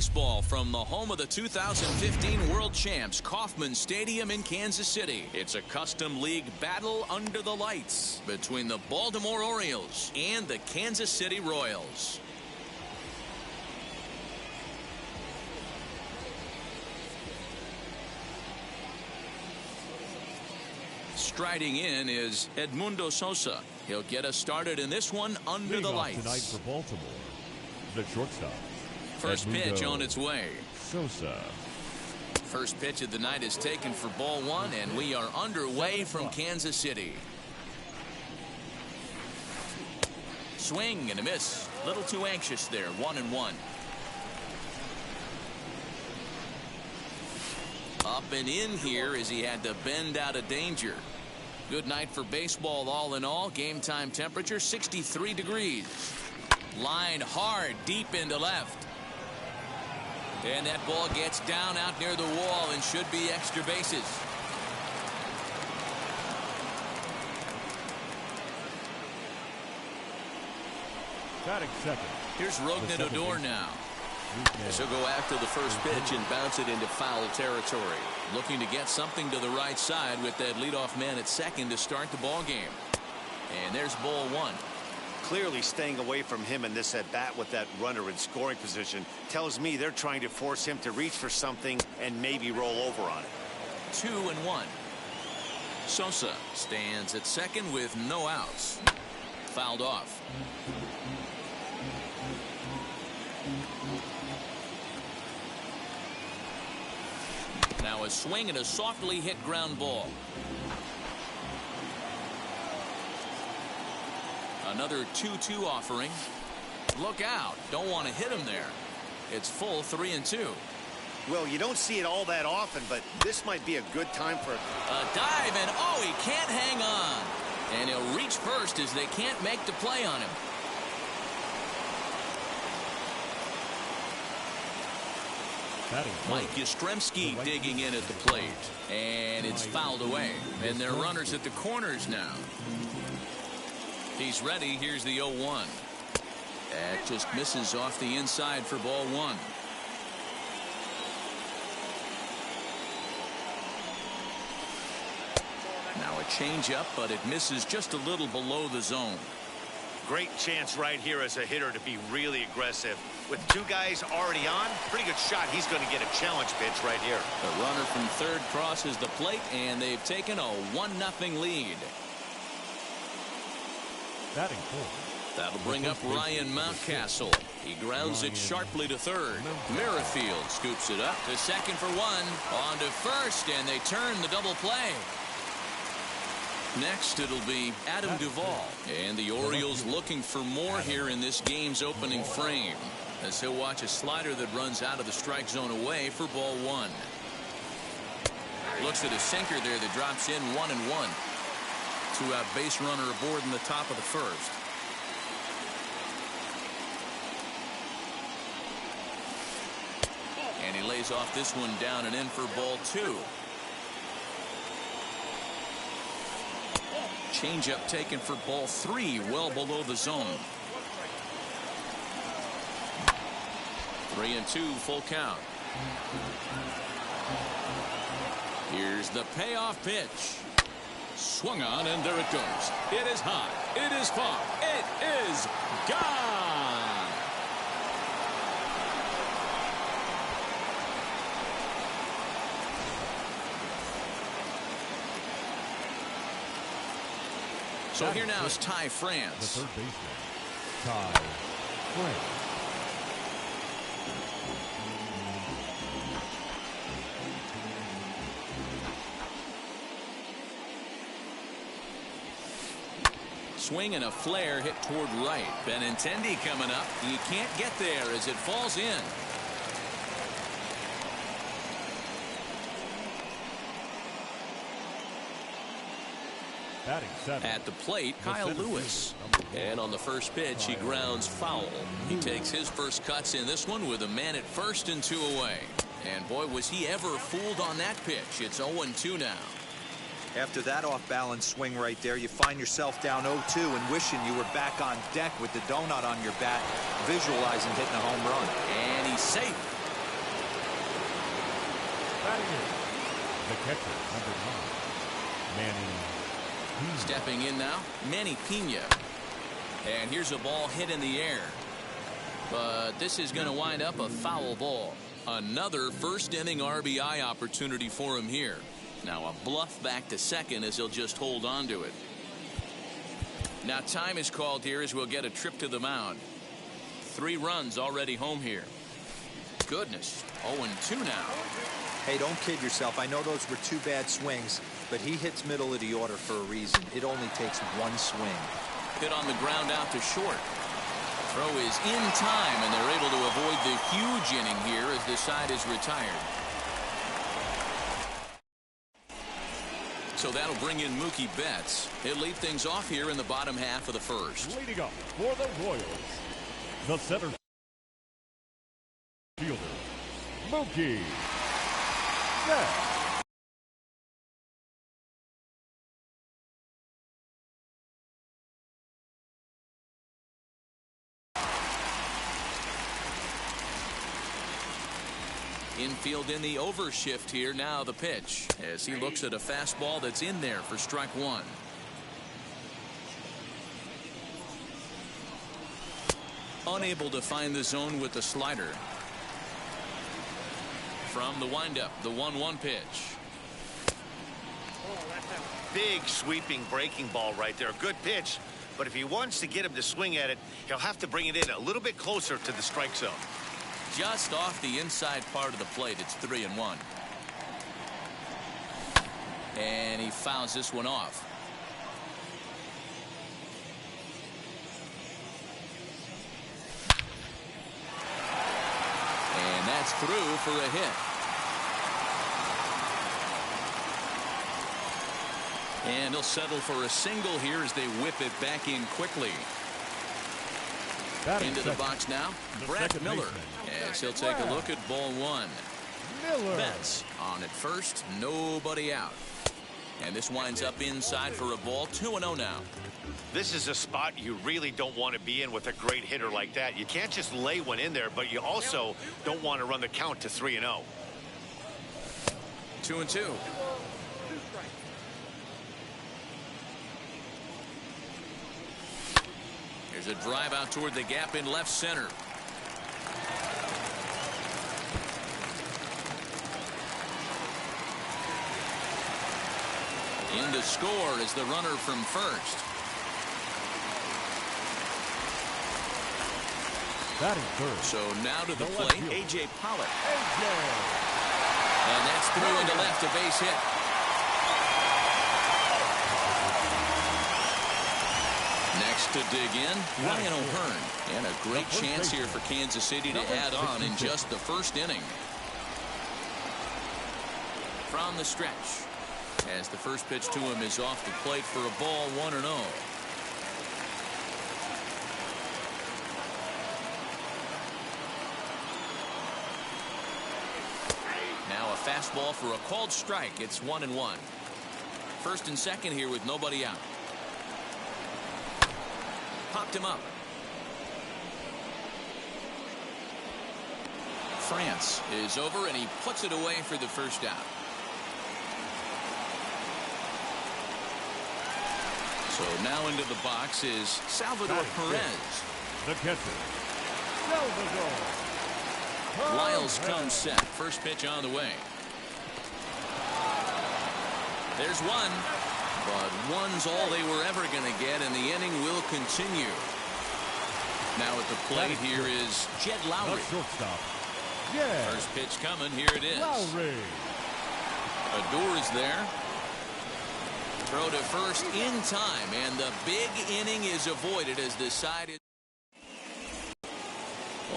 Baseball from the home of the 2015 World Champs, Kauffman Stadium in Kansas City. It's a custom league battle under the lights between the Baltimore Orioles and the Kansas City Royals. Striding in is Edmundo Sosa. He'll get us started in this one under the lights. Tonight for Baltimore, the shortstop. First pitch on its way. Sosa. First pitch of the night is taken for ball one, and we are underway from Kansas City. Swing and a miss. A little too anxious there. 1-1. Up and in here as he had to bend out of danger. Good night for baseball all in all. Game time temperature 63 degrees. Line hard deep into left. And that ball gets down out near the wall and should be extra bases. Batting second. Here's Rougned Odor now. He'll go after the first pitch and bounce it into foul territory. Looking to get something to the right side with that leadoff man at second to start the ball game. And there's ball one. Clearly staying away from him in this at bat with that runner in scoring position tells me they're trying to force him to reach for something and maybe roll over on it. 2-1. Sosa stands at second with no outs. Fouled off. Now a swing and a softly hit ground ball. Another 2-2 offering. Look out. Don't want to hit him there. It's full 3-2. Well, you don't see it all that often, but this might be a good time for a dive, and oh, he can't hang on. And he'll reach first as they can't make the play on him. Mike Yastrzemski digging in at the plate. And it's fouled away. And they're runners at the corners now. He's ready. Here's the 0-1. That just misses off the inside for ball one. Now a changeup, but it misses just a little below the zone. Great chance right here as a hitter to be really aggressive. With two guys already on, pretty good shot. He's going to get a challenge pitch right here. The runner from third crosses the plate, and they've taken a 1-0 lead. Batting fourth. That'll bring up Ryan Mountcastle. He grounds it sharply to third. Merrifield scoops it up to second for one. On to first, and they turn the double play. Next, it'll be Adam Duvall. And the Orioles looking for more here in this game's opening frame, as he'll watch a slider that runs out of the strike zone away for ball one. Looks at a sinker there that drops in 1-1. Two-out base runner aboard in the top of the first. And he lays off this one down and in for ball two. Changeup taken for ball three, well below the zone. 3-2, full count. Here's the payoff pitch. Swung on, and there it goes. It is high. It is far. It is gone. So here now is Ty France. The third baseman, Ty France. Swing and a flare hit toward right. Benintendi coming up. He can't get there as it falls in. At the plate, Kyle Lewis. And on the first pitch, he grounds foul. He takes his first cuts in this one with a man at first and two away. And boy, was he ever fooled on that pitch. It's 0-2 now. After that off-balance swing right there, you find yourself down 0-2 and wishing you were back on deck with the donut on your bat, visualizing hitting a home run. And he's safe. Batting in, the catcher, number 9, Manny Pena. Stepping in now, Manny Pena. And here's a ball hit in the air. But this is going to wind up a foul ball. Another first inning RBI opportunity for him here. Now a bluff back to second as he'll just hold on to it. Now time is called here as we'll get a trip to the mound. 3 runs already home here. Goodness, 0-2 now. Hey, don't kid yourself. I know those were 2 bad swings, but he hits middle of the order for a reason. It only takes 1 swing. Hit on the ground out to short. Throw is in time, and they're able to avoid the huge inning here as the side is retired. So that'll bring in Mookie Betts. He'll lead things off here in the bottom half of the first. Leading up for the Royals, the center fielder, Mookie Betts. Infield in the overshift here. Now the pitch as he looks at a fastball that's in there for strike 1. Unable to find the zone with the slider. From the windup, the 1-1 pitch. Big sweeping breaking ball right there. Good pitch. But if he wants to get him to swing at it, he'll have to bring it in a little bit closer to the strike zone. Just off the inside part of the plate. It's 3-1. And he fouls this one off. And that's through for a hit. And he'll settle for a single here as they whip it back in quickly. Into the box now, Brett Miller, as he'll take a look at ball 1. Miller. Betts on at first, nobody out. And this winds up inside for a ball. 2-0 now. This is a spot you really don't want to be in with a great hitter like that. You can't just lay one in there, but you also don't want to run the count to 3-0. 2-2. There's a drive out toward the gap in left center. In to score is the runner from first. Batting third. So now to the plate, A.J. Pollock. A.J. And that's through into left, a base hit. Next to dig in, Ryan O'Hearn. And a great chance here for Kansas City to add on in just the first inning. From the stretch, as the first pitch to him is off the plate for a ball, 1-0. Now a fastball for a called strike. It's 1-1. First and second here with nobody out. Popped him up. France is over, and he puts it away for the first out. So now into the box is Salvador Perez. The catcher, Salvador Perez. Lyles comes set. First pitch on the way. There's one. But one's all they were ever going to get, and the inning will continue. Now at the plate here is Jed Lowry. Shortstop. Yeah. First pitch coming. Here it is. Lowry. Adore is there. Throw to first in time, and the big inning is avoided as the side is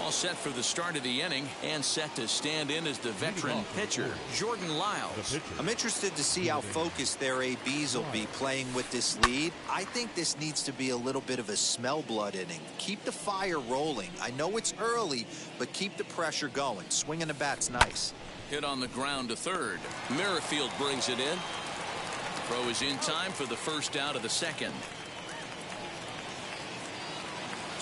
all set for the start of the inning and set to stand in as the veteran pitcher, Jordan Lyles. I'm interested to see how focused their ABs will be playing with this lead. I think this needs to be a little bit of a smell blood inning. Keep the fire rolling. I know it's early, but keep the pressure going. Swinging the bat's nice. Hit on the ground to third. Merrifield brings it in. Throw is in time for the first out of the second.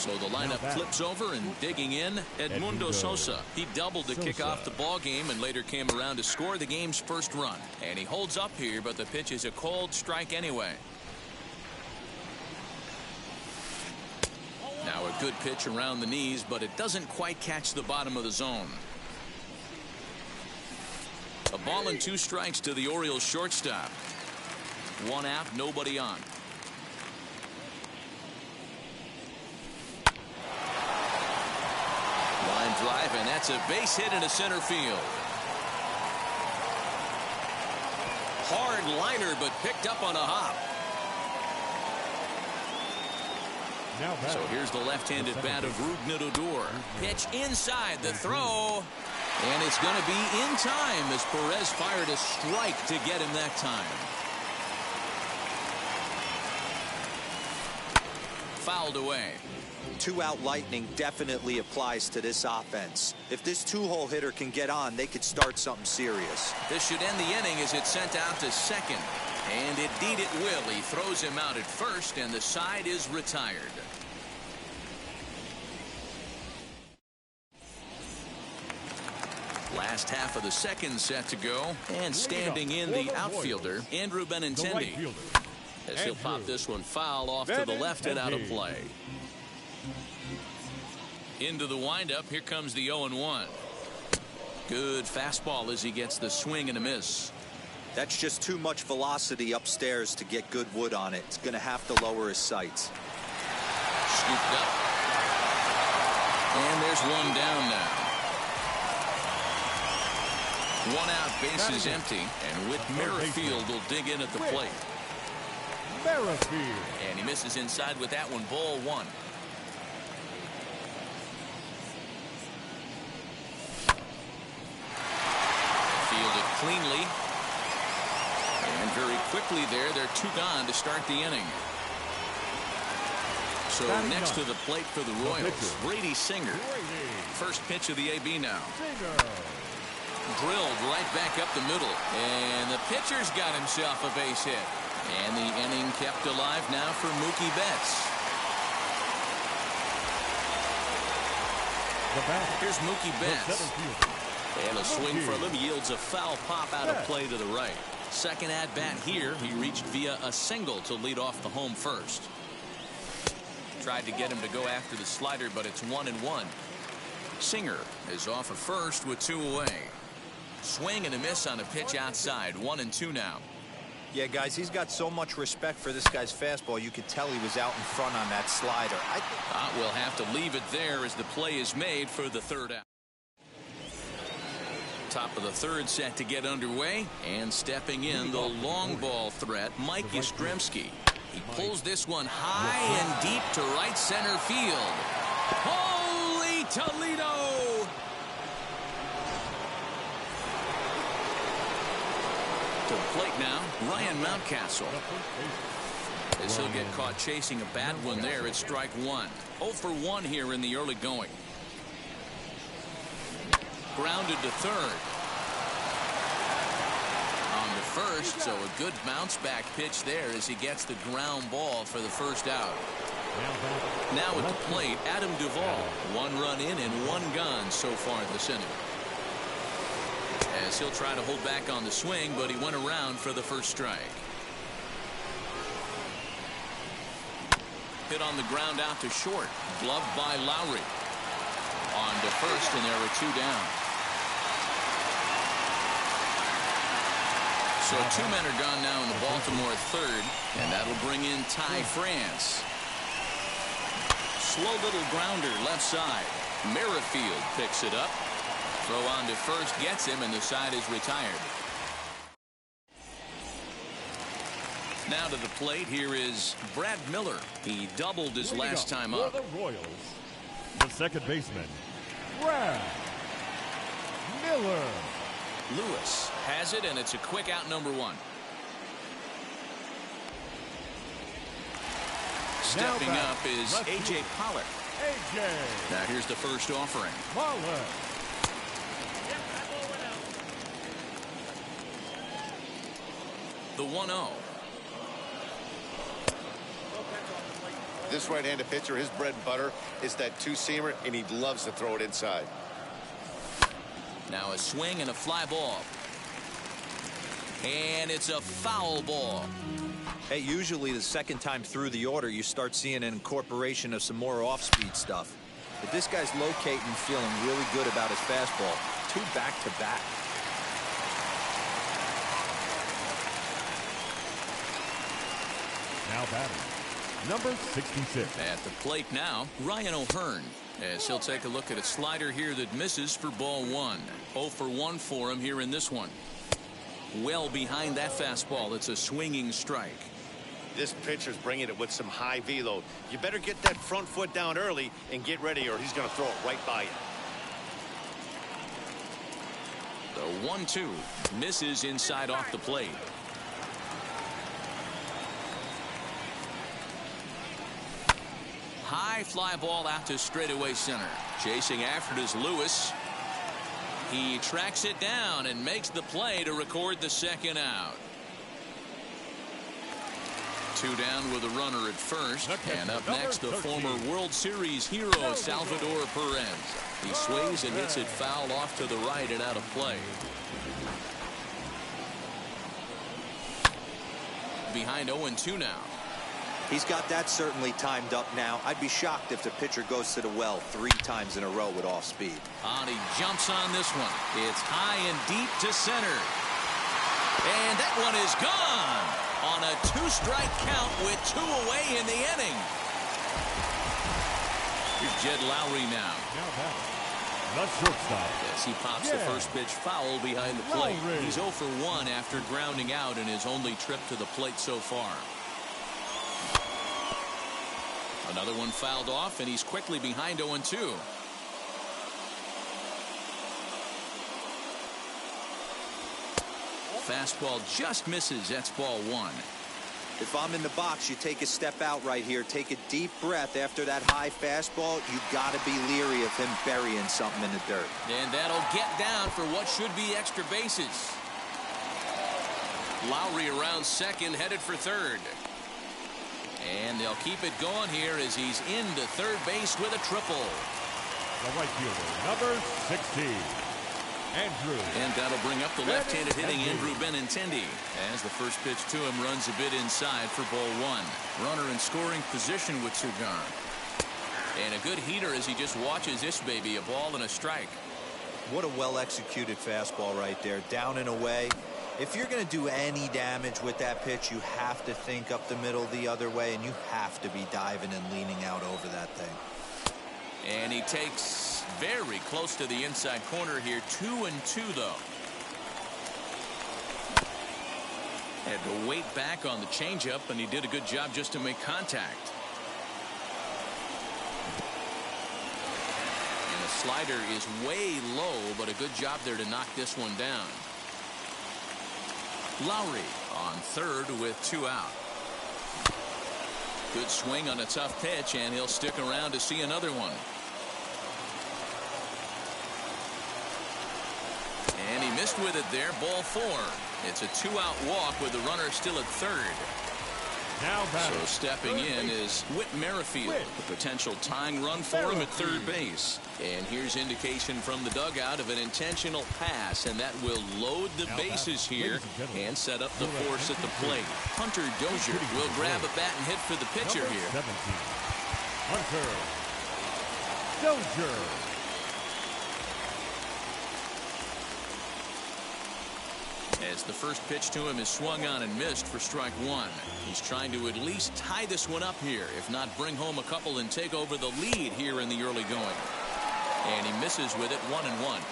So the lineup flips over, and digging in, Edmundo Sosa. He doubled to kick off the ball game and later came around to score the game's first run. And he holds up here, but the pitch is a cold strike anyway. Now a good pitch around the knees, but it doesn't quite catch the bottom of the zone. A ball and 2 strikes to the Orioles shortstop. 1 out, nobody on. Line drive, and that's a base hit into center field. Hard liner, but picked up on a hop. So here's the left-handed bat of Rougned Odor. Pitch inside, the throw. And it's going to be in time as Perez fired a strike to get him that time. Fouled away. 2-out lightning definitely applies to this offense. If this 2-hole hitter can get on, they could start something serious. This should end the inning as it's sent out to second. And indeed it will. He throws him out at first, and the side is retired. Last half of the second set to go, and standing in the outfielder, Andrew Benintendi. As he'll pop this one foul off to the left and out of play. Into the windup, here comes the 0-1. Good fastball as he gets the swing and a miss. That's just too much velocity upstairs to get good wood on it. It's going to have to lower his sights. Scooped up. And there's one down now. 1 out, base is empty, and Whit Merrifield will dig in at the plate. Merrifield. And he misses inside with that one, ball 1. Fielded cleanly. And very quickly they're 2 gone to start the inning. So next to the plate for the Royals, Brady Singer. First pitch of the AB now. Drilled right back up the middle, and the pitcher's got himself a base hit. And the inning kept alive now for Mookie Betts. Here's Mookie Betts. And a swing from him yields a foul pop out of play to the right. Second at bat here, he reached via a single to lead off the home first. Tried to get him to go after the slider, but it's 1-1. Singer is off at first with 2 away. Swing and a miss on a pitch outside. 1-2 now. Yeah, guys, he's got so much respect for this guy's fastball. You could tell he was out in front on that slider. We'll have to leave it there as the play is made for the 3rd out. Top of the 3rd set to get underway, and stepping in the long ball threat, Mike Yastrzemski. He pulls this one high and deep to right center field. Holy Toledo! To the plate now, Ryan Mountcastle. As he'll get caught chasing a bad one there, it's strike 1. 0 for 1 here in the early going. Grounded to 3rd. On to 1st, so a good bounce back pitch there as he gets the ground ball for the 1st out. Now at the plate, Adam Duvall. 1 run in and 1 gone so far this inning. As he'll try to hold back on the swing, but he went around for the 1st strike. Hit on the ground out to short. Gloved by Lowry. On to 1st, and there are 2 down. So 2 men are gone now in the Baltimore 3rd, and that'll bring in Ty France. Slow little grounder left side. Merrifield picks it up. Throw on to 1st, gets him, and the side is retired. Now to the plate, here is Brad Miller. He doubled his last time up. For the Royals, the second baseman, Brad Miller. Lewis has it, and it's a quick out, number 1. Stepping up is A.J. Pollock. Now here's the first offering. Pollock. The 1-0. This right-handed pitcher, his bread and butter is that two-seamer, and he loves to throw it inside. Now a swing and a fly ball. And it's a foul ball. Hey, usually the second time through the order, you start seeing an incorporation of some more off-speed stuff. But this guy's locating, feeling really good about his fastball. 2 back-to-back. Now batting, number 66. At the plate now, Ryan O'Hearn, as he'll take a look at a slider here that misses for ball 1. 0 for 1 for him here in this one. Well behind that fastball. It's a swinging strike. This pitcher's bringing it with some high velo. You better get that front foot down early and get ready, or he's going to throw it right by you. The 1-2 misses inside off the plate. High fly ball out to straightaway center. Chasing after it is Lewis. He tracks it down and makes the play to record the second out. 2 down with a runner at first. And up next, the former World Series hero, Salvador Perez. He sways and hits it foul off to the right and out of play. Behind 0-2 now. He's got that certainly timed up now. I'd be shocked if the pitcher goes to the well 3 times in a row with off speed. And he jumps on this one. It's high and deep to center. And that one is gone on a 2-strike count with 2 away in the inning. Here's Jed Lowry now. Now batting, the shortstop. Yes, he pops the first pitch foul behind the plate. He's 0 for 1 after grounding out in his only trip to the plate so far. Another one fouled off, and he's quickly behind 0-2. Fastball just misses. That's ball 1. If I'm in the box, you take a step out right here. Take a deep breath after that high fastball. You got to be leery of him burying something in the dirt. And that'll get down for what should be extra bases. Lowry around second, headed for third. And they'll keep it going here as he's into third base with a triple. The right fielder, number 60, Andrew. And that'll bring up the left-handed hitting Andrew Benintendi as the first pitch to him runs a bit inside for ball 1. Runner in scoring position with 2 gone. And a good heater as he just watches this baby, a ball and a strike. What a well-executed fastball right there. Down and away. If you're going to do any damage with that pitch, you have to think up the middle the other way, and you have to be diving and leaning out over that thing. And he takes very close to the inside corner here. 2-2 though. Had to wait back on the changeup, and he did a good job just to make contact. And the slider is way low, but a good job there to knock this one down. Lowry on third with 2 out. Good swing on a tough pitch, and he'll stick around to see another one. And he missed with it there. Ball 4. It's a 2-out walk with the runner still at third. Now batting, so stepping in is Whit Merrifield, the potential tying run for him at third base. And here's indication from the dugout of an intentional pass, and that will load the bases here and set up the force at the plate. Hunter Dozier will grab a bat and hit for the pitcher here. 17, Hunter Dozier. As the first pitch to him is swung on and missed for strike 1. He's trying to at least tie this one up here, if not bring home a couple and take over the lead here in the early going. And he misses with it. 1-1.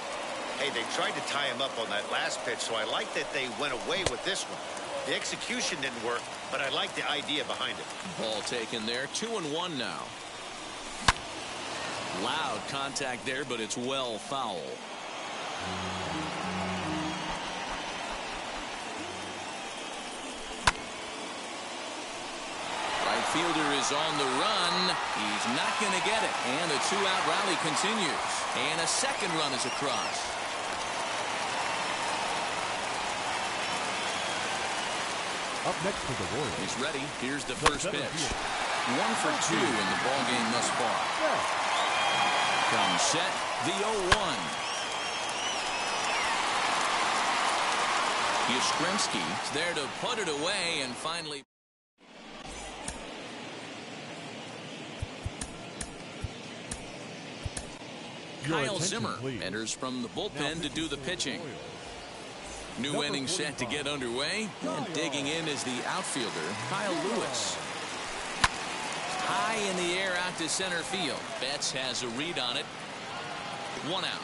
Hey, they tried to tie him up on that last pitch, so I like that they went away with this one. The execution didn't work, but I like the idea behind it. Ball taken there. 2-1 now. Loud contact there, but it's well foul. Right fielder is on the run. He's not going to get it. And the 2-out rally continues. And a second run is across. Up next for the Royals. He's ready. Here's the first pitch. 1 for 2 in the ballgame thus far. Comes set, the 0-1. Yastrzemski's there to put it away and finally. Kyle Zimmer enters from the bullpen to do the pitching. New inning set to get underway, and digging in is the outfielder, Kyle Lewis. High in the air out to center field. Betts has a read on it. 1 out.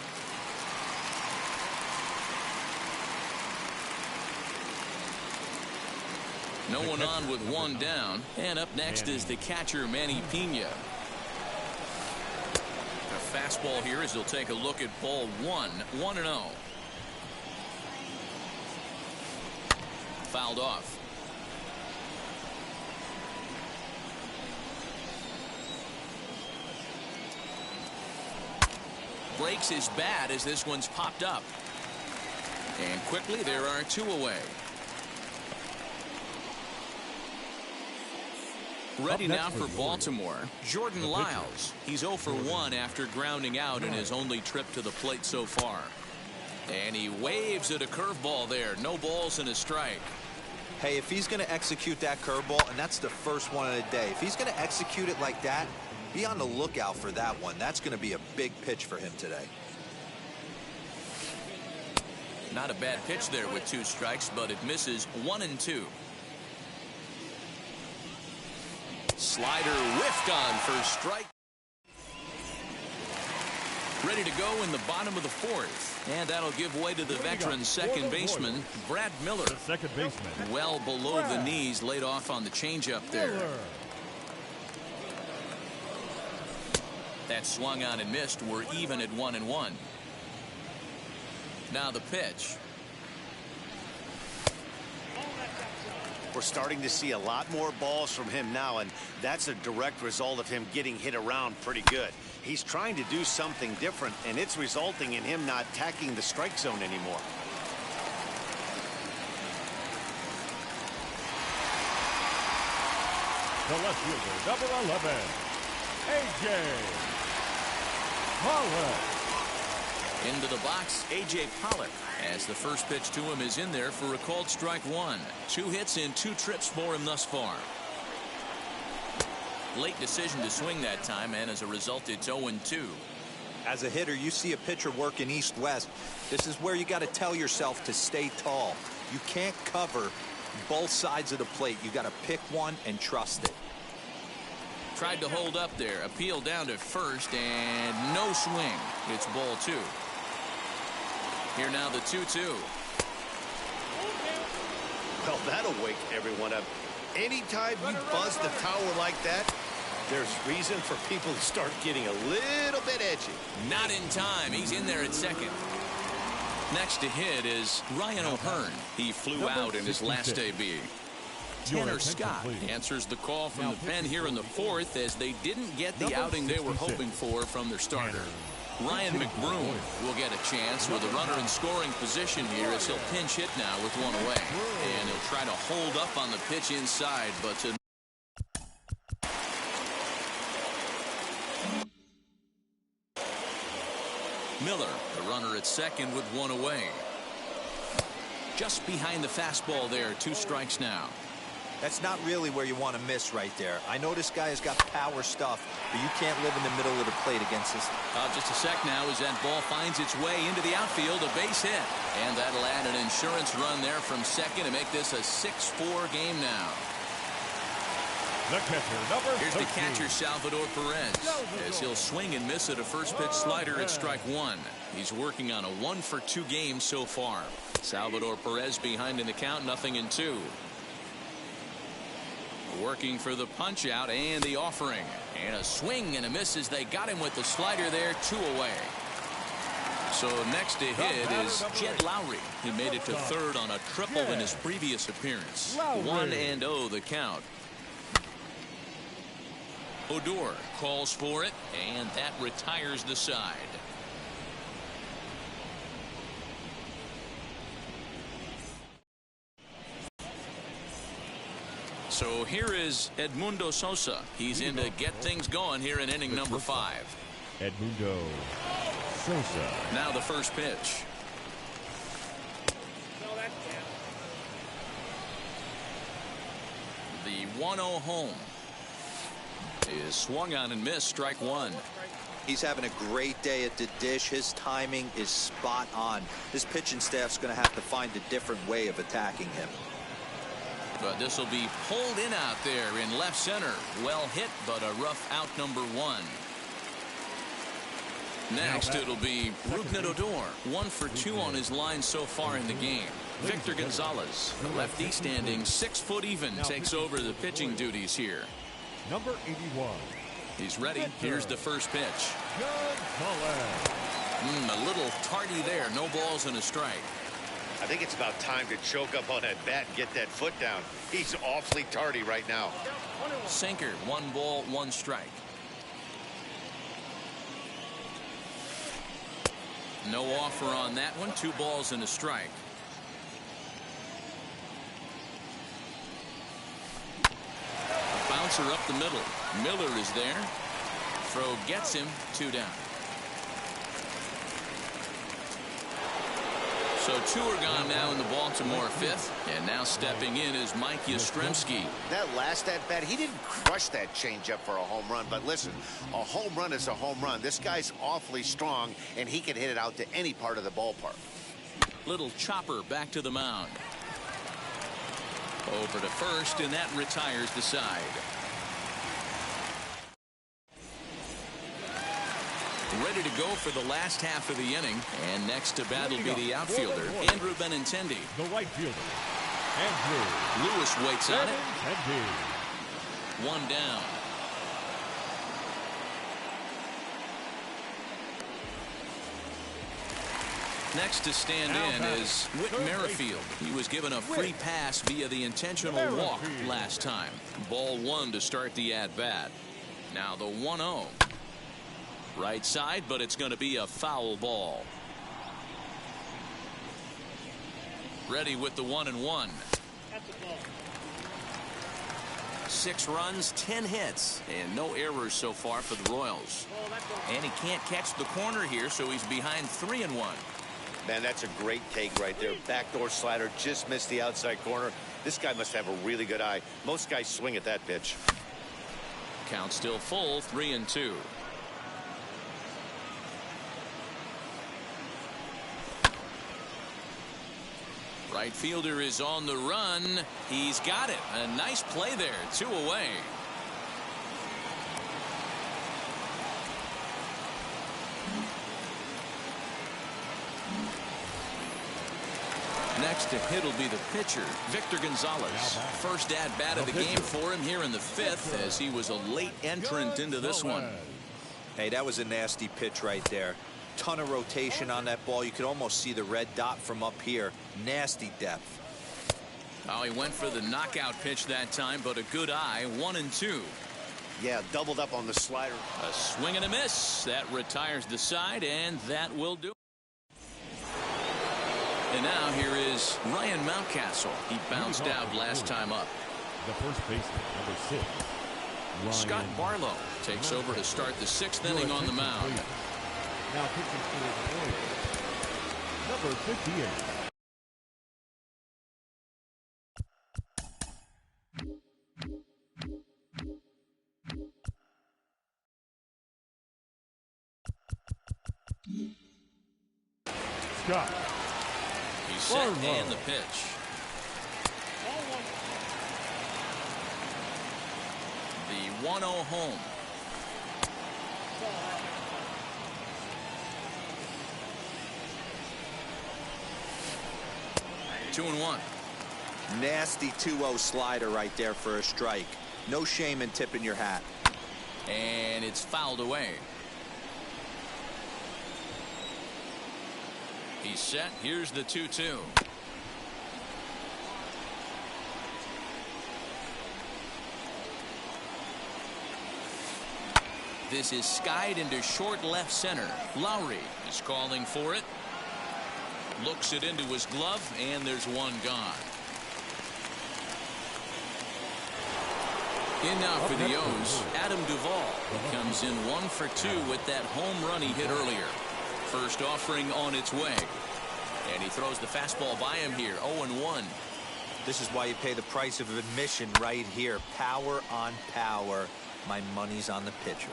No one on with 1 down, and up next is the catcher, Manny Pena. A fastball here as he'll take a look at ball 1, 1-0. Fouled off. Breaks his bat as this one's popped up. And quickly there are 2 away. Ready now for Baltimore, Jordan Lyles. He's 0 for 1 after grounding out in his only trip to the plate so far. And he waves at a curveball there. No balls and a strike. Hey, if he's going to execute that curveball, and that's the first one of the day, if he's going to execute it like that, be on the lookout for that one. That's going to be a big pitch for him today. Not a bad pitch there with 2 strikes, but it misses 1 and 2. Slider whiffed on for strike. Ready to go in the bottom of the 4th, and that'll give way to the veteran second baseman, Brad Miller. The second baseman. Well below the knees, laid off on the changeup there. That swung on and missed. We're even at 1-1. Now the pitch. We're starting to see a lot more balls from him now, and that's a direct result of him getting hit around pretty good. He's trying to do something different, and it's resulting in him not attacking the strike zone anymore. The left fielder, number 11, A.J. Pollock. Into the box, A.J. Pollock, as the first pitch to him is in there for a called strike 1. 2 hits in 2 trips for him thus far. Late decision to swing that time, and as a result, it's 0-2. As a hitter, you see a pitcher working east-west. This is where you got to tell yourself to stay tall. You can't cover both sides of the plate. You got to pick one and trust it. Tried to hold up there. Appeal down to first, and no swing. It's ball 2. Here now the 2-2. Well, that'll wake everyone up. Anytime you buzz the tower like that, there's reason for people to start getting a little bit edgy. Not in time. He's in there at second. Next to hit is Ryan O'Hearn. He flew out in his last AB. Tanner Scott answers the call from the pen here in the 4th, as they didn't get the outing they were hoping for from their starter. Ryan McBroom will get a chance with a runner in scoring position here, as he'll pinch hit now with 1 away. And he'll try to hold up on the pitch inside, but to Miller, the runner at second with 1 away. Just behind the fastball there, 2 strikes now. That's not really where you want to miss right there. I know this guy has got power stuff, but you can't live in the middle of the plate against this. Just a sec now as that ball finds its way into the outfield, a base hit. And that'll add an insurance run there from second to make this a 6-4 game now. The catcher, number 13. Here's the catcher, Salvador Perez, as he'll swing and miss at a first pitch slider at strike 1. He's working on a 1-for-2 game so far. Salvador Perez behind in the count, 0-2. Working for the punch out and the offering, and a swing and a miss as they got him with the slider there, 2 away. So next to hit is Jed Lowry. He made it to third on a triple in his previous appearance. 1-0 the count. Odor calls for it, and that retires the side. So here is Edmundo Sosa. He's in to get things going here in inning number 5. Edmundo Sosa. Now the first pitch. The 1-0 home is swung on and missed. Strike one. He's having a great day at the dish. His timing is spot on. His pitching staff's going to have to find a different way of attacking him. But this will be pulled in out there in left center. Well hit, but a rough out number 1. Next, it'll be Rougned Odor. 1 for 2 on his line so far in the game. Victor Gonzalez, the lefty, standing 6 foot even, takes over the pitching duties here. Number 81. He's ready. Here's the first pitch. A little tardy there. No balls and a strike. I think it's about time to choke up on that bat and get that foot down. He's awfully tardy right now. Sinker. 1 ball, 1 strike. No offer on that one. 2 balls and a strike. A bouncer up the middle. Miller is there. Throw gets him. 2 down. So 2 are gone now in the Baltimore 5th. And now stepping in is Mike Yastrzemski. That last at bat, he didn't crush that changeup for a home run. But listen, a home run is a home run. This guy's awfully strong, and he can hit it out to any part of the ballpark. Little chopper back to the mound. Over to first, and that retires the side. Ready to go for the last half of the inning. And next to bat will be the outfielder, Andrew Benintendi. The right fielder, Andrew Lewis waits on it. Benintendi. 1 down. Next to stand in is Whit Merrifield. He was given a free pass via the intentional walk last time. Ball 1 to start the at-bat. Now the 1-0. Right side, but it's going to be a foul ball. Ready with the 1-1. 6 runs, 10 hits, and no errors so far for the Royals. And he can't catch the corner here, so he's behind 3-1. Man, that's a great take right there. Backdoor slider, just missed the outside corner. This guy must have a really good eye. Most guys swing at that pitch. Count still full, 3-2. Right fielder is on the run. He's got it. A nice play there. 2 away. Next to hit will be the pitcher, Victor Gonzalez. First at bat of the game for him here in the 5th, as he was a late entrant into this one. Hey, that was a nasty pitch right there. Ton of rotation on that ball. You could almost see the red dot from up here. Nasty depth. Oh, he went for the knockout pitch that time, but a good eye. 1-2. Yeah, doubled up on the slider. A swing and a miss. That retires the side, and that will do it. And now here is Ryan Mountcastle. He bounced out last time up. The first baseman, number 6. Scott Barlow takes over to start the 6th inning on the mound. Now pitching for the Royals, number 58. Scott. He's set and the pitch. The 1-0 home. Two and 1. Nasty 2-0 slider right there for a strike. No shame in tipping your hat. And it's fouled away. He's set. Here's the 2-2. This is skied into short left center. Lowry is calling for it. Looks it into his glove, and there's one gone. In now for the O's, Adam Duvall. He comes in 1 for 2 with that home run he hit earlier. First offering on its way. And he throws the fastball by him here, 0-1. This is why you pay the price of admission right here. Power on power. My money's on the pitcher.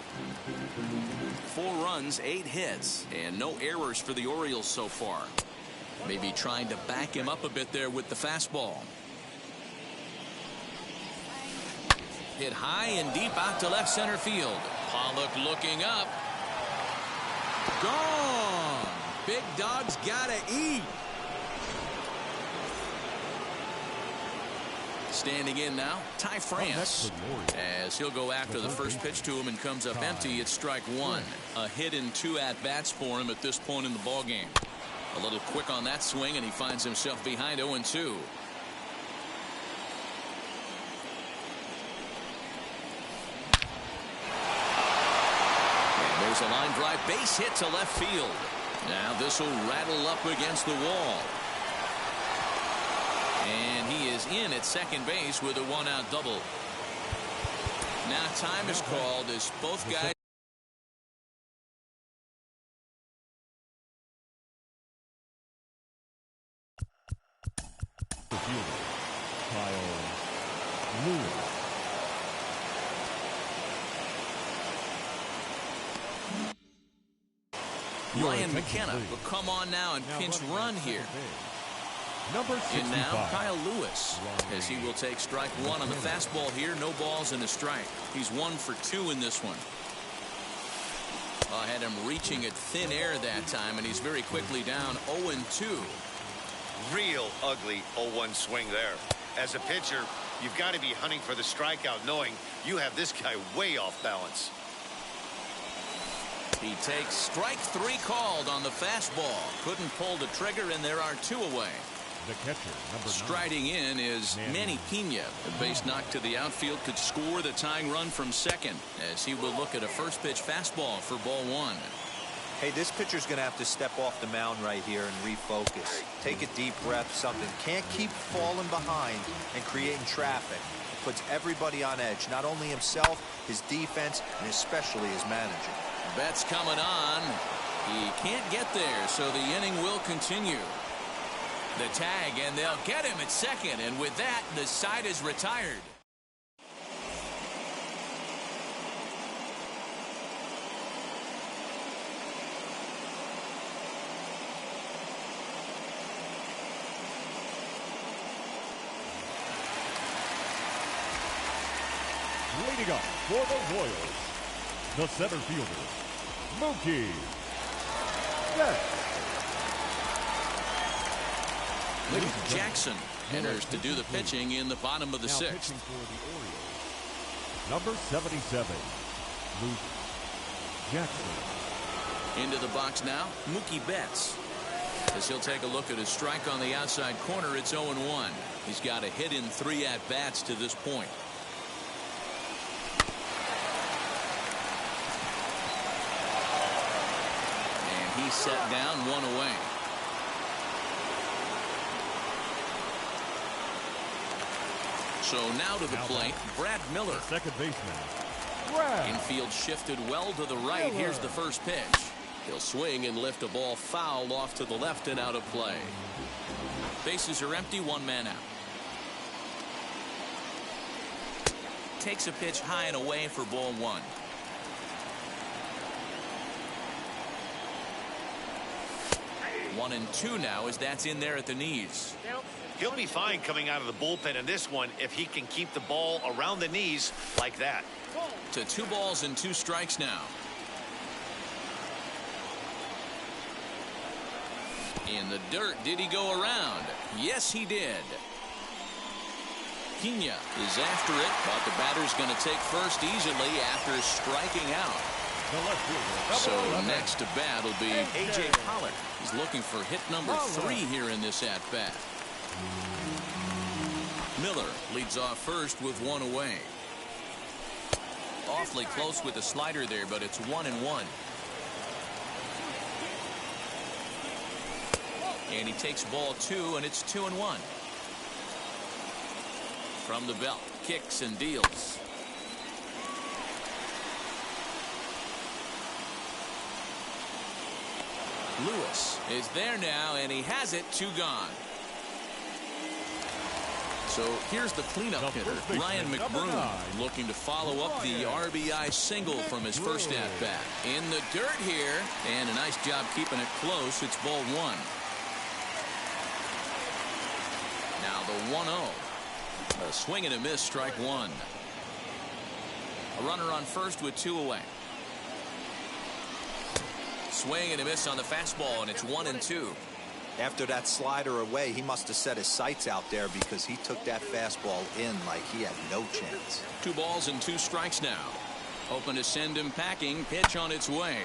4 runs, 8 hits, and no errors for the Orioles so far. Maybe trying to back him up a bit there with the fastball. Hit high and deep out to left center field. Pollock looking up. Gone. Big dog's gotta eat. Standing in now, Ty France, as he'll go after the first pitch to him and comes up empty. It's strike 1. A hit in 2 at-bats for him at this point in the ballgame. A little quick on that swing, and he finds himself behind 0-2. And there's a line drive base hit to left field. Now this will rattle up against the wall. And he is in at second base with a 1-out double. Now time is called as both guys. Ryan McKenna will come on now and pinch run here. Number 65. And now Kyle Lewis, as he will take strike 1 on the fastball here. No balls and a strike. He's 1 for 2 in this one. Had him reaching at thin air that time, and he's very quickly down 0-2. Real ugly 0-1 swing there. As a pitcher, you've got to be hunting for the strikeout, knowing you have this guy way off balance. He takes strike 3 called on the fastball. Couldn't pull the trigger, and there are 2 away. The catcher, number 9. Striding in is Manny Pena. The base knock to the outfield could score the tying run from second, as he will look at a first pitch fastball for ball 1. Hey, this pitcher's going to have to step off the mound right here and refocus. Take a deep breath, something. Can't keep falling behind and creating traffic. It puts everybody on edge, not only himself, his defense, and especially his manager. Betts coming on. He can't get there, so the inning will continue. The tag, and they'll get him at second, and with that, the side is retired. Leading up for the Royals, the center fielder, Mookie Betts. Luke Jackson enters to do the pitching in the bottom of the 6th. Number 77, Luke Jackson. Into the box now, Mookie Betts. As he'll take a look at his strike on the outside corner, it's 0-1. He's got a hit in 3 at-bats to this point. And he's set down 1 away. So now to the plate, Brad Miller. Second baseman, Brad. Infield shifted well to the right. Miller. Here's the first pitch. He'll swing and lift a ball foul off to the left and out of play. Bases are empty, 1 man out. Takes a pitch high and away for ball 1. One and 2 now, as that's in there at the knees. He'll be fine coming out of the bullpen in this one if he can keep the ball around the knees like that. To 2 balls and 2 strikes now. In the dirt, did he go around? Yes, he did. Pena is after it, but the batter's going to take first easily after striking out. So next to bat will be A.J. Pollock. He's looking for hit number 3 here in this at-bat. Miller leads off first with 1 away. Awfully close with the slider there, but it's 1-1. And he takes ball 2, and it's 2-1. From the belt, kicks and deals. Lewis is there now, and he has it. 2 gone. So here's the cleanup hitter, Ryan McBroom, looking to follow up the RBI single from his first at-bat. In the dirt here, and a nice job keeping it close. It's ball 1. Now the 1-0. A swing and a miss, strike 1. A runner on first with 2 away. Swing and a miss on the fastball, and it's 1-2. After that slider away, he must have set his sights out there because he took that fastball in like he had no chance. 2 balls and 2 strikes now. Hoping to send him packing. Pitch on its way.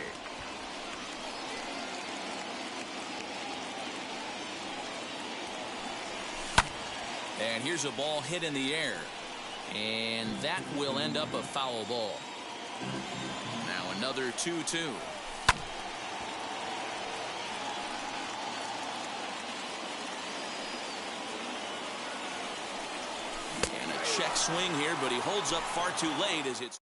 And here's a ball hit in the air. And that will end up a foul ball. Now another 2-2. Check swing here, but he holds up far too late as it's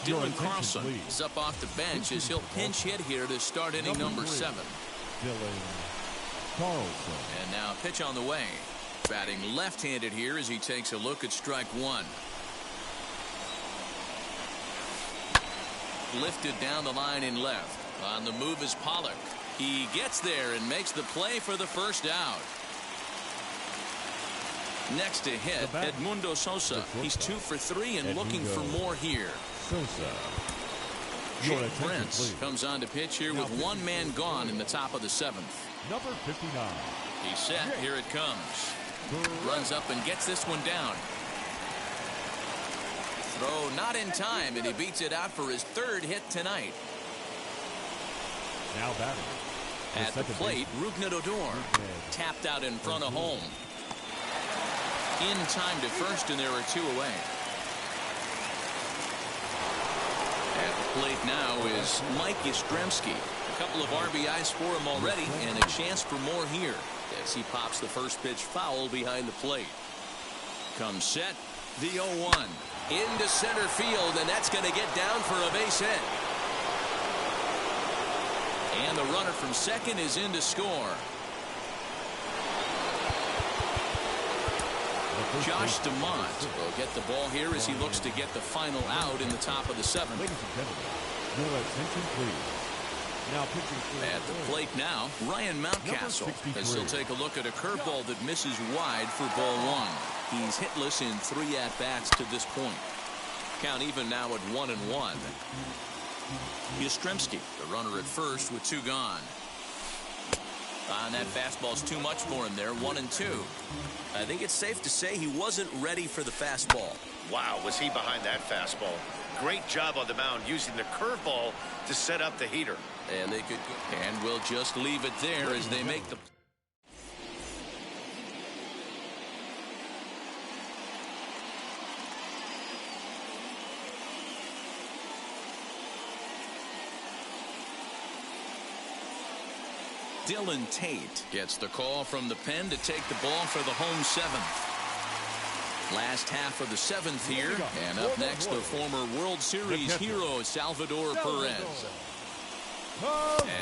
Dylan Carlson is up off the bench as he'll pinch hit here to start inning number 7. Dylan Carlson. And now pitch on the way. Batting left-handed here as he takes a look at strike 1. Lifted down the line in left. On the move is Pollock. He gets there and makes the play for the first out. Next to hit, Edmundo Sosa. He's 2 for 3 and looking for more here. Sosa. Jake Prince comes on to pitch here with 1 man gone in the top of the 7th. Number 59. He's set. Here it comes. Runs up and gets this one down. Throw not in time, and he beats it out for his 3rd hit tonight. Now batting. At the plate, Rougned Odor tapped out in front of home. In time to first, and there are 2 away. At the plate now is Mike Yastrzemski. A couple of RBIs for him already, and a chance for more here as he pops the first pitch foul behind the plate. Comes set, the 0-1 into center field, and that's going to get down for a base hit. And the runner from second is in to score. Josh DeMont will get the ball here as he looks to get the final out in the top of the 7th. Ladies and gentlemen, your attention please. Now pitching for at the plate now, Ryan Mountcastle as he'll take a look at a curveball that misses wide for ball 1. He's hitless in 3 at-bats to this point. Count even now at 1-1. Yastrzemski, the runner at first with 2 gone. And that fastball's too much for him there. 1-2. I think it's safe to say he wasn't ready for the fastball. Wow, was he behind that fastball. Great job on the mound using the curveball to set up the heater. And they could, and we'll just leave it there as they make the. Dylan Tate gets the call from the pen to take the ball for the home 7th. Last half of the 7th here, and up next the former World Series hero Salvador Perez.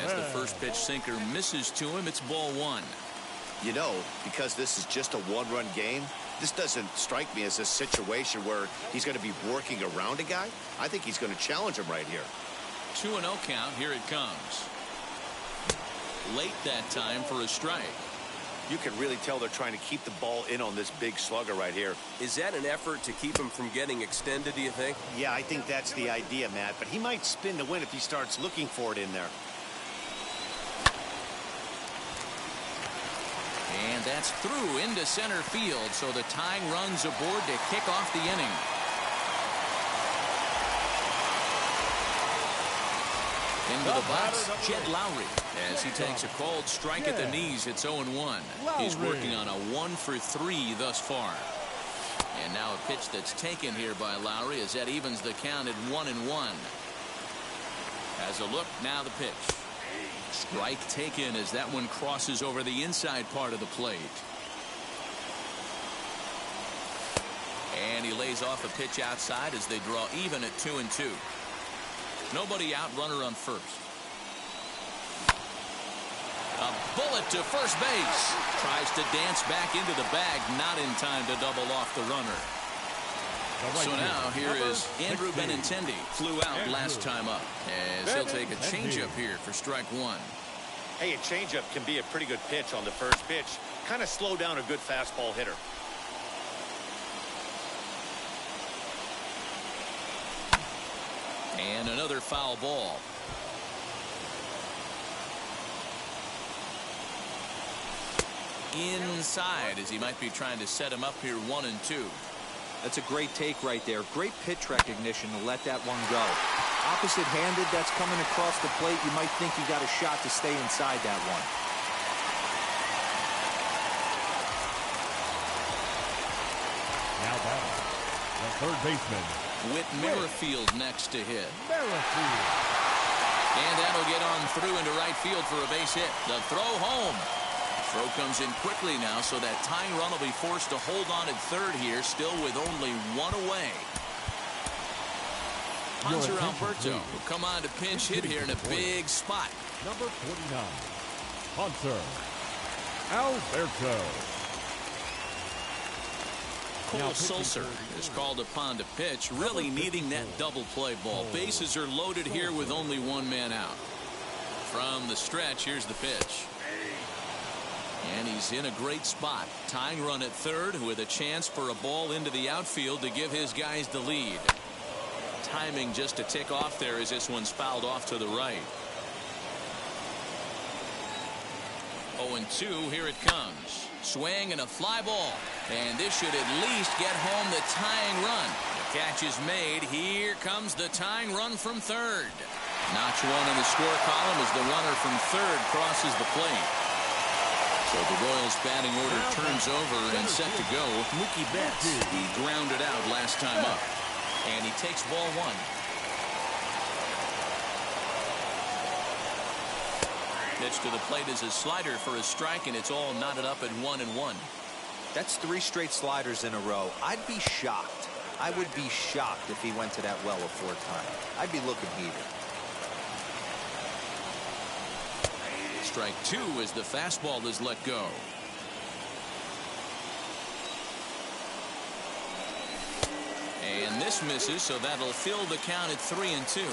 As the first pitch sinker misses to him, it's ball 1. You know, because this is just a 1-run game, this doesn't strike me as a situation where he's going to be working around a guy. I think he's going to challenge him right here. 2-0 count. Here it comes. Late that time for a strike. You can really tell they're trying to keep the ball in on this big slugger right here. Is that an effort to keep him from getting extended, do you think? Yeah, I think that's the idea, Matt. But he might spin to win if he starts looking for it in there. And that's through into center field. So the tying runs aboard to kick off the inning. Into the box, Jed Lowry, as he takes a called strike at the knees. It's 0-1. He's working on a 1-for-3 thus far. And now a pitch that's taken here by Lowry as that evens the count at 1-1. As a look, now the pitch. Strike taken as that one crosses over the inside part of the plate. And he lays off a pitch outside as they draw even at 2-2. Nobody out, runner on first. A bullet to first base. Tries to dance back into the bag, not in time to double off the runner. So now here is Andrew Benintendi. Flew out last time up, as he'll take a changeup here for strike one. Hey, a changeup can be a pretty good pitch on the first pitch. Kind of slow down a good fastball hitter. And another foul ball. Inside, as he might be trying to set him up here 1-2. That's a great take right there. Great pitch recognition to let that one go. Opposite-handed, that's coming across the plate. You might think you got a shot to stay inside that one. Now batting, the third baseman, Whit Merrifield next to hit. Merrifield. And that'll get on through into right field for a base hit. The throw home. Throw comes in quickly now, so that tying run will be forced to hold on at third here, still with only one away. Hanser Alberto will come on to pinch hit here in a big spot. Number 49, Hanser Alberto. Cole Sulser is called upon to pitch, really needing that double play ball. Bases are loaded here with only one man out. From the stretch, here's the pitch. And he's in a great spot. Tying run at third with a chance for a ball into the outfield to give his guys the lead. Timing just a tick off there as this one's fouled off to the right. 0-2, here it comes. Swing and a fly ball. And this should at least get home the tying run. The catch is made. Here comes the tying run from third. Notch one in the score column as the runner from third crosses the plate. So the Royals batting order turns over and set to go. Mookie Betts, he grounded out last time up. And he takes ball one. Pitch to the plate is a slider for a strike, and it's all knotted up at 1-1. That's 3 straight sliders in a row. I'd be shocked. I would be shocked if he went to that well a 4th time. I'd be looking heated. Strike 2 as the fastball is let go. And this misses, so that'll fill the count at 3-2.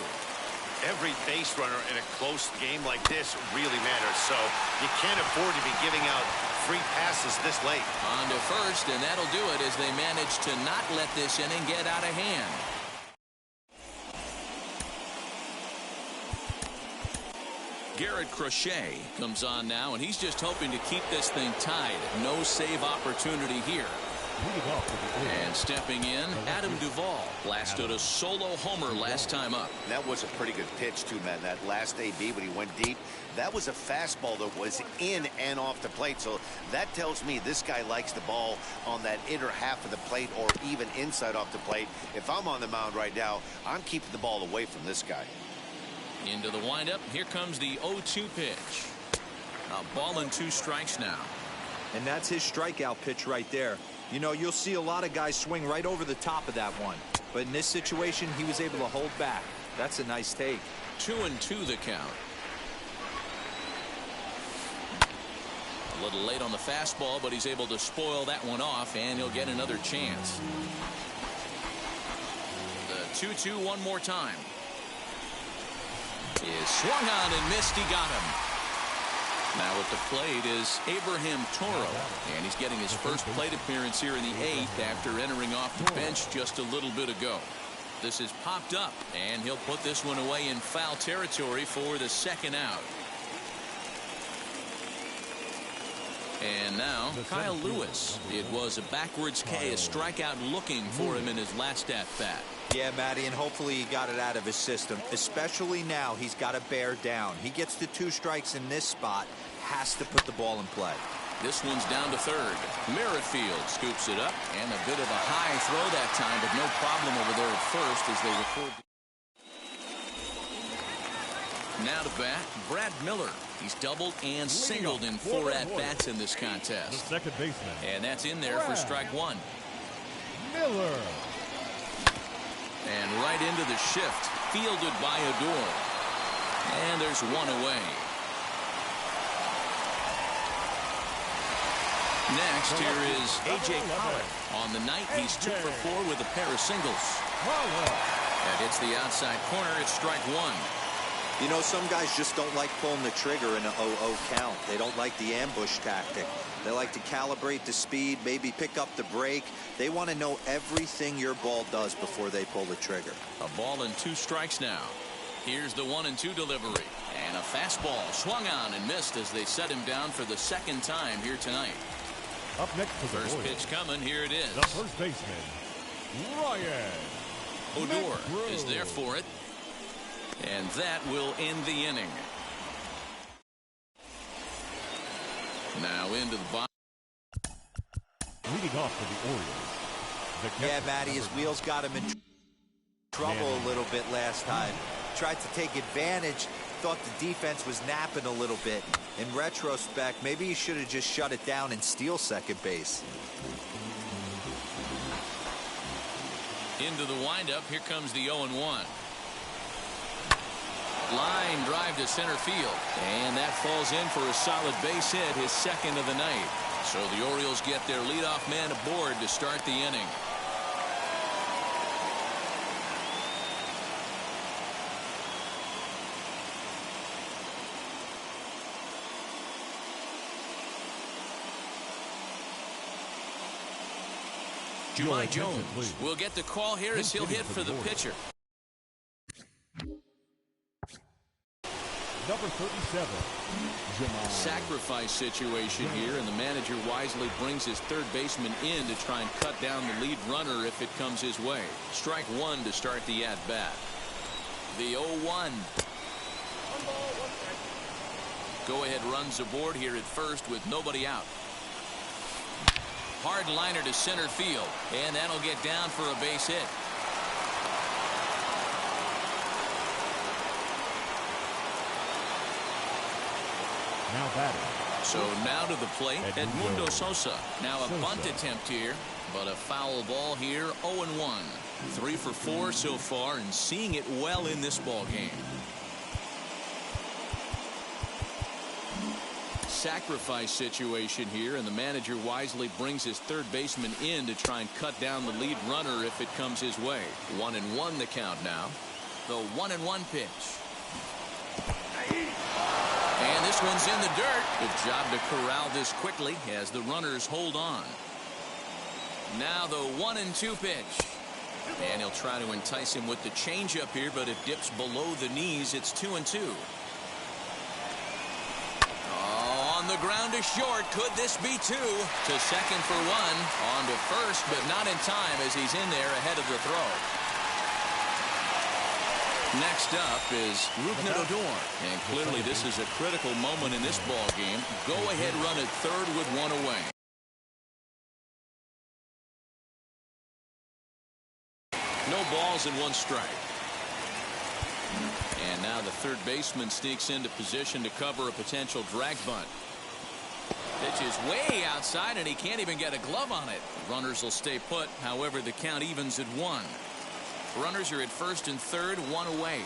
Every base runner in a close game like this really matters, so you can't afford to be giving out free passes this late. On to first, and that'll do it as they manage to not let this inning get out of hand. Garrett Crochet comes on now, and he's just hoping to keep this thing tied. No save opportunity here. And stepping in, Adam Duvall blasted a solo homer last time up. That was a pretty good pitch too, man. That last AB when he went deep, that was a fastball that was in and off the plate. So that tells me this guy likes the ball on that inner half of the plate or even inside off the plate. If I'm on the mound right now, I'm keeping the ball away from this guy. Into the windup. Here comes the 0-2 pitch. A ball and 2 strikes now. And that's his strikeout pitch right there. You know, you'll see a lot of guys swing right over the top of that one. But in this situation, he was able to hold back. That's a nice take. 2-2 the count. A little late on the fastball, but he's able to spoil that one off, and he'll get another chance. The 2-2 one more time. Is swung on and missed. He got him. Now at the plate is Abraham Toro, and he's getting his first plate appearance here in the 8th after entering off the bench just a little bit ago. This is popped up, and he'll put this one away in foul territory for the 2nd out. And now Kyle Lewis. It was a backwards K, a strikeout looking for him in his last at-bat. Yeah, Matty, and hopefully he got it out of his system. Especially now, he's got to bear down. He gets the 2 strikes in this spot, has to put the ball in play. This one's down to third. Merrifield scoops it up, and a bit of a high throw that time, but no problem over there at first as they record. Now to bat, Brad Miller. He's doubled and singled in 4 at-bats in this contest. The second baseman. And that's in there for strike 1. Miller. And right into the shift, fielded by Odor. And there's one away. Next, here is A.J. Pollock. On the night, he's 2 for 4 with a pair of singles. That hits the outside corner. It's strike one. You know, some guys just don't like pulling the trigger in an 0-0 count. They don't like the ambush tactic. They like to calibrate the speed, maybe pick up the break. They want to know everything your ball does before they pull the trigger. A ball and 2 strikes now. Here's the 1-2 delivery. And a fastball swung on and missed as they set him down for the second time here tonight. Up next to the First Royals, pitch coming. Here it is. the first baseman, Ryan Odor is there for it. And that will end the inning. Now into the bottom. Leading off for the Orioles. The Yeah, catcher, Matty, his wheels got him in trouble a little bit last time. Tried to take advantage, thought the defense was napping a little bit. In retrospect, maybe he should have just shut it down and steal second base. Into the windup. Here comes the 0-1. Line drive to center field. And that falls in for a solid base hit, his second of the night. So the Orioles get their leadoff man aboard to start the inning. July Jones will get the call here as he'll hit for the pitcher. Number 37, Jamal. Sacrifice situation here, and the manager wisely brings his third baseman in to try and cut down the lead runner if it comes his way. Strike one to start the at-bat. The 0-1. Go-ahead runs aboard here at first with nobody out. Hard liner to center field, and that'll get down for a base hit. Now batting. So now to the plate, Edmundo Sosa. Now a bunt attempt here, but a foul ball here, 0-1. 3 for 4 so far, and seeing it well in this ball game. Sacrifice situation here, and the manager wisely brings his third baseman in to try and cut down the lead runner if it comes his way. 1-1 the count now. The 1-1 pitch. And this one's in the dirt. Good job to corral this quickly as the runners hold on. Now the 1-2 pitch. And he'll try to entice him with the changeup here, but it dips below the knees. It's 2-2. On the ground to short. Could this be 2? To second for 1. On to first, but not in time as he's in there ahead of the throw. Next up is Rougned Odor. And clearly this is a critical moment in this ball game. Go ahead run at third with 1 away. No balls and 1 strike. And now the third baseman sneaks into position to cover a potential drag bunt. Pitch is way outside, and he can't even get a glove on it. Runners will stay put. However, the count evens at 1. Runners are at first and third, 1 away.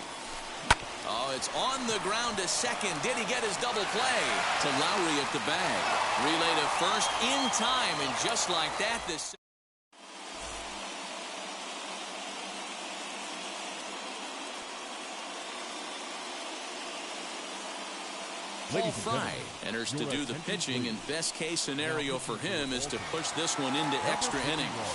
Oh, it's on the ground to second. Did he get his double play? To Lowry at the bag. Relay to first in time, and just like that, this. Paul Fry enters to do the pitching, and best case scenario for him is to push this one into extra innings.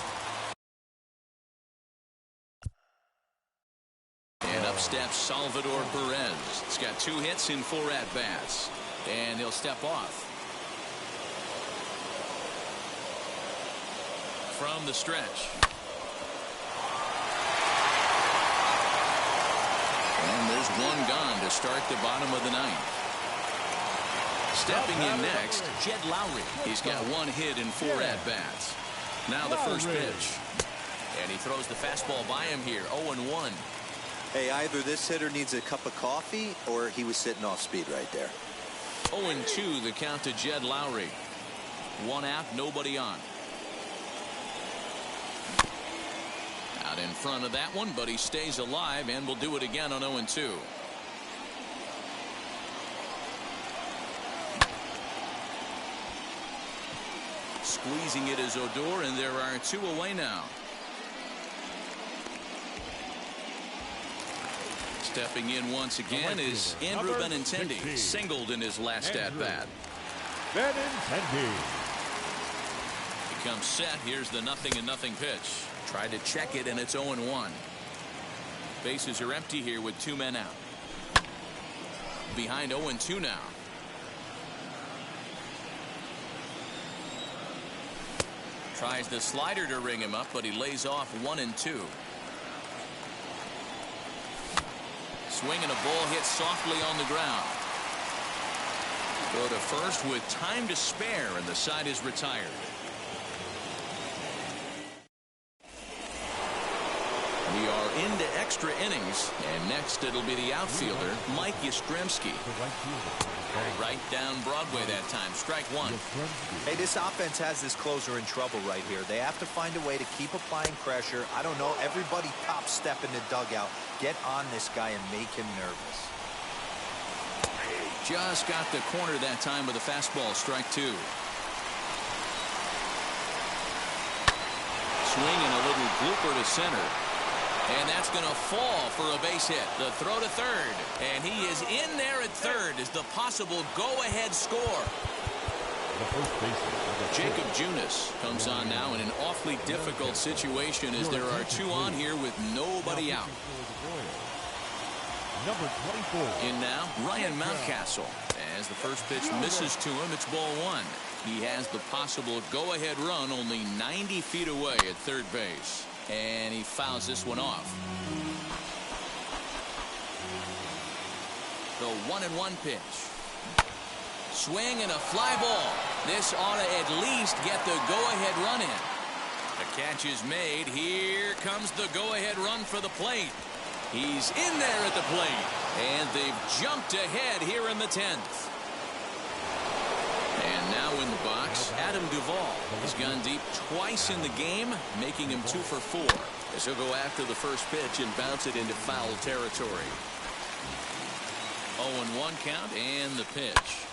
And up steps Salvador Perez. He's got 2 hits in 4 at-bats. And he'll step off. From the stretch. And there's 1 gone to start the bottom of the 9th. Stepping in next, Jed Lowry. He's got 1 hit in 4 at-bats. Now the first pitch. And he throws the fastball by him here, 0-1. Hey, either this hitter needs a cup of coffee or he was sitting off speed right there. 0-2 the count to Jed Lowry. 1 out, nobody on. Out in front of that one, but he stays alive and will do it again on 0-2. Squeezing it is Odor, and there are 2 away now. Stepping in once again is Andrew Benintendi, singled in his last at-bat. Benintendi. Becomes set. Here's the 0-0 pitch. Tried to check it, and it's 0-1. Bases are empty here with 2 men out. Behind 0-2 now. Tries the slider to ring him up, but he lays off 1-2. Swing and a ball hit softly on the ground. Go to first with time to spare, and the side is retired. We are into extra innings, and next it'll be the outfielder, Mike Yastrzemski. Right down Broadway that time. Strike 1. Hey, this offense has this closer in trouble right here. They have to find a way to keep applying pressure. I don't know. Everybody top step in the dugout. Get on this guy and make him nervous. Just got the corner that time with a fastball. Strike 2. Swing and a little blooper to center. And that's going to fall for a base hit. The throw to third. And he is in there at third as the possible go-ahead score. Jacob Junis comes on now in an awfully difficult situation as there are 2 on here with nobody out. Number 24. In now, Ryan Mountcastle. As the first pitch misses to him, it's ball 1. He has the possible go-ahead run only 90 feet away at third base. And he fouls this one off. The 1-1 pitch. Swing and a fly ball. This ought to at least get the go-ahead run in. The catch is made. Here comes the go-ahead run for the plate. He's in there at the plate. And they've jumped ahead here in the 10th. And now in the box, Adam Duvall has gone deep twice in the game, making him 2 for 4. As he'll go after the first pitch and bounce it into foul territory. 0-1 count and the pitch.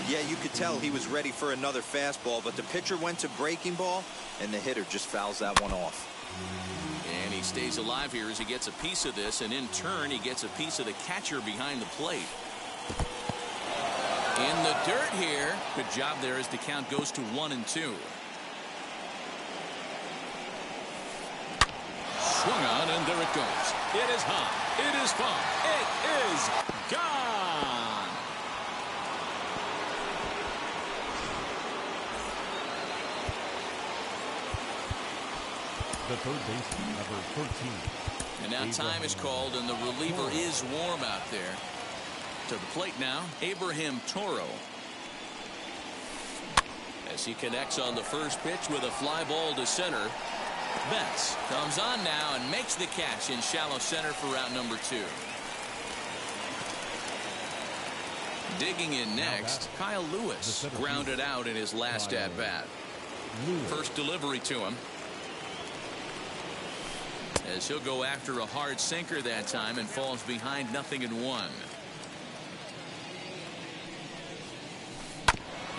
Yeah, you could tell he was ready for another fastball, but the pitcher went to breaking ball, and the hitter just fouls that one off. And he stays alive here as he gets a piece of this, and in turn, he gets a piece of the catcher behind the plate. In the dirt here. Good job there as the count goes to 1-2. Swung on, and there it goes. It is high. It is far. It is gone. The third baseman, number 13. And now time is called, and the reliever is warm out there. To the plate now, Abraham Toro. As he connects on the first pitch with a fly ball to center. Betts comes on now and makes the catch in shallow center for out number 2. Digging in next, Kyle Lewis grounded out in his last at-bat. First delivery to him. As he'll go after a hard sinker that time and falls behind 0-1.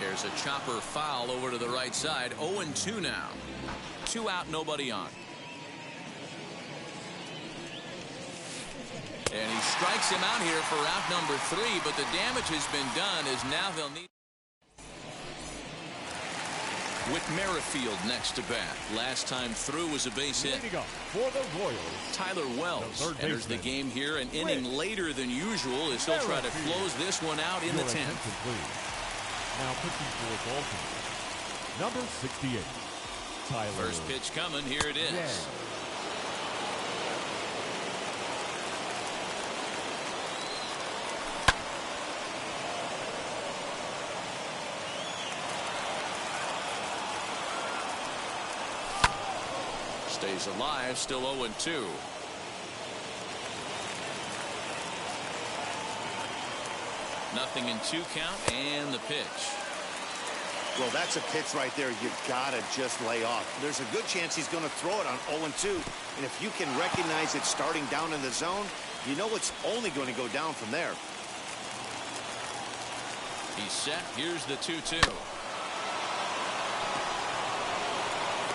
There's a chopper foul over to the right side. 0-2 now. 2 out, nobody on. And he strikes him out here for out number 3, but the damage has been done as now they'll need. Whit Merrifield next to bat. Last time through was a base hit. For the Royals, Tyler Wells enters the game here an inning later than usual as he'll try to close this one out in the 10th. Now pitching for Baltimore, number 68, Tyler. First pitch coming. Here it is. Yeah. Stays alive, still 0-2. Nothing in 2 count, and the pitch. Well, that's a pitch right there you gotta just lay off. There's a good chance he's going to throw it on 0-2. And if you can recognize it starting down in the zone, you know it's only going to go down from there. He's set. Here's the 2-2.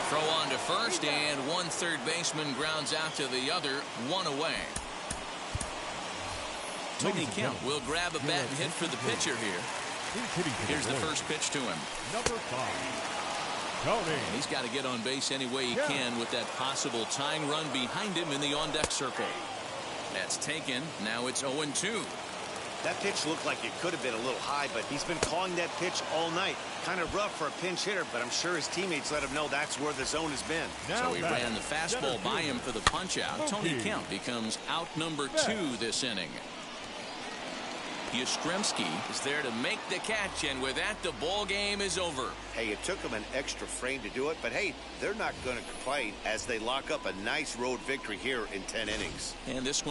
Throw on to first, and one third baseman grounds out to the other, one away. Tony Kemp will grab a bat and hit for the pitcher here. Here's the first pitch to him. Number 5, Tony. And he's got to get on base any way he can with that possible tying run behind him in the on-deck circle. That's taken. Now it's 0-2. That pitch looked like it could have been a little high, but he's been calling that pitch all night. Kind of rough for a pinch hitter, but I'm sure his teammates let him know that's where the zone has been. So he ran the fastball by him for the punch-out. Tony Kemp becomes out number 2 this inning. Yastrzemski is there to make the catch, and with that, the ball game is over. Hey, it took him an extra frame to do it, but hey, they're not going to complain as they lock up a nice road victory here in 10 innings. And this one